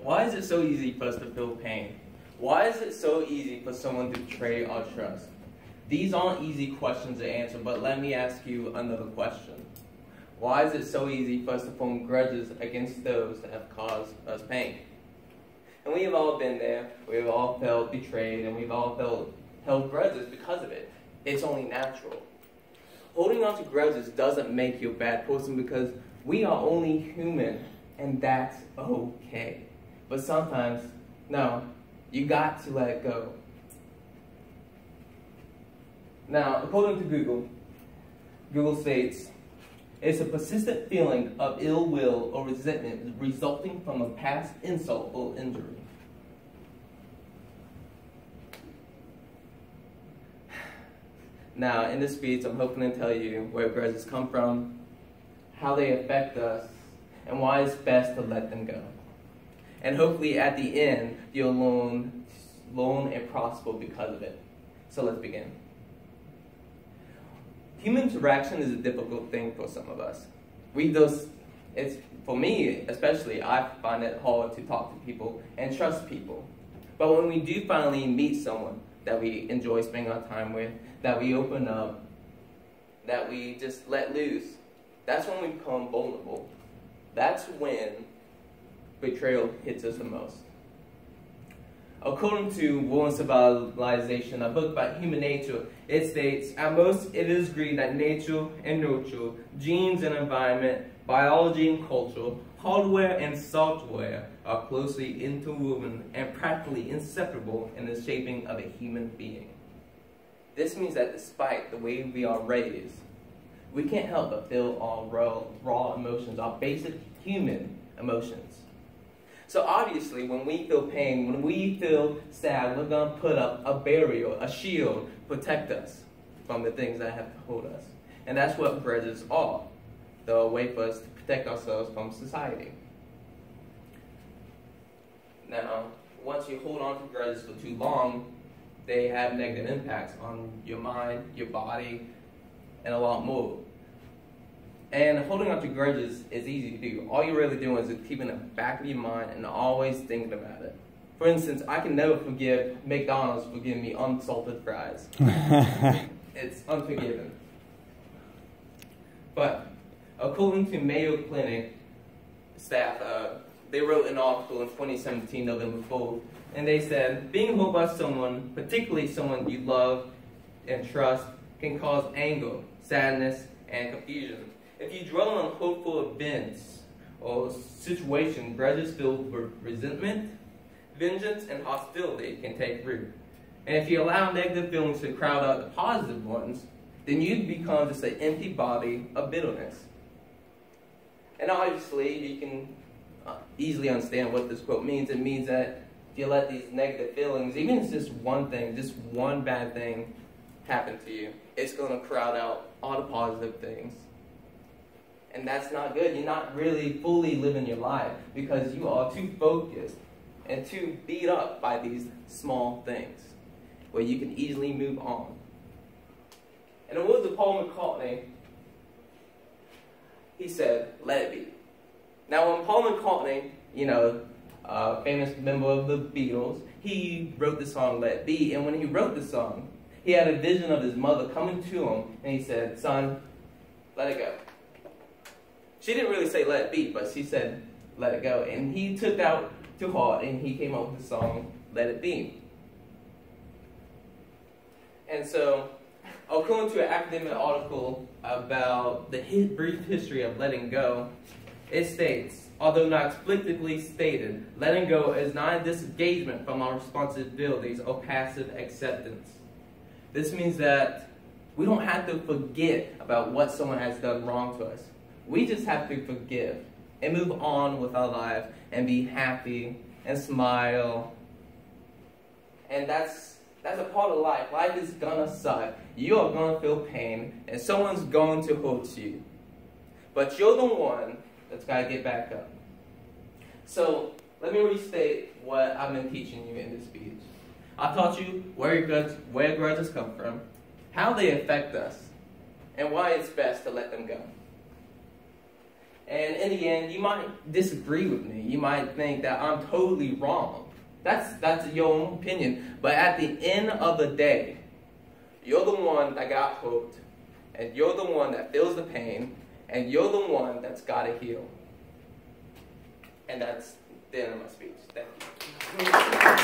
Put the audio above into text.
Why is it so easy for us to feel pain? Why is it so easy for someone to betray our trust? These aren't easy questions to answer, but let me ask you another question. Why is it so easy for us to form grudges against those that have caused us pain? And we have all been there. We've all felt betrayed, and we've all held grudges because of it. It's only natural. Holding on to grudges doesn't make you a bad person because we are only human, and that's okay. But sometimes, no, you got to let it go. Now, according to Google states, it's a persistent feeling of ill will or resentment resulting from a past insult or injury. Now, in this speech, I'm hoping to tell you where grudges come from, how they affect us, and why it's best to let them go. And hopefully, at the end, you'll learn and prosper because of it. So let's begin. Human interaction is a difficult thing for some of us. For me especially, I find it hard to talk to people and trust people. But when we do finally meet someone that we enjoy spending our time with, that we open up, that we just let loose, that's when we become vulnerable. That's when betrayal hits us the most. According to War and Civilization, a book about human nature, it states, at most it is agreed that nature and nurture, genes and environment, biology and culture, hardware and software are closely interwoven and practically inseparable in the shaping of a human being. This means that despite the way we are raised, we can't help but feel our raw emotions, our basic human emotions. So obviously, when we feel pain, when we feel sad, we're going to put up a barrier, a shield, protect us from the things that have hurt us. And that's what grudges are, the way for us to protect ourselves from society. Now, once you hold on to grudges for too long, they have negative impacts on your mind, your body, and a lot more. And holding on to grudges is easy to do. All you're really doing is keeping it in the back of your mind and always thinking about it. For instance, I can never forgive McDonald's for giving me unsalted fries. It's unforgiving. But according to Mayo Clinic staff, they wrote an article in 2017, November 4th, and they said, being hurt by someone, particularly someone you love and trust, can cause anger, sadness, and confusion. If you dwell on hurtful events or situations, grudges filled with resentment, vengeance, and hostility can take root. And if you allow negative feelings to crowd out the positive ones, then you become just an empty body of bitterness. And obviously, you can easily understand what this quote means. It means that if you let these negative feelings, even if it's just one thing, just one bad thing happen to you, it's going to crowd out all the positive things. And that's not good. You're not really fully living your life because you are too focused and too beat up by these small things where you can easily move on. In the words of Paul McCartney, he said, let it be. Now when Paul McCartney, a famous member of the Beatles, he wrote the song Let It Be, and when he wrote the song, he had a vision of his mother coming to him, and he said, son, let it go. She didn't really say let it be, but she said let it go. And he took out to heart, and he came up with the song Let It Be. And so, according to an academic article about the brief history of letting go, it states, although not explicitly stated, letting go is not a disengagement from our responsibilities or passive acceptance. This means that we don't have to forget about what someone has done wrong to us. We just have to forgive and move on with our life and be happy and smile. And that's a part of life. Life is gonna suck. You are gonna feel pain and someone's going to hurt you. But you're the one that's gotta get back up. So let me restate what I've been teaching you in this speech. I taught you where grudges come from, how they affect us, and why it's best to let them go. And in the end, you might disagree with me. You might think that I'm totally wrong. That's your own opinion. But at the end of the day, you're the one that got hooked, and you're the one that feels the pain, and you're the one that's got to heal. And that's the end of my speech. Thank you.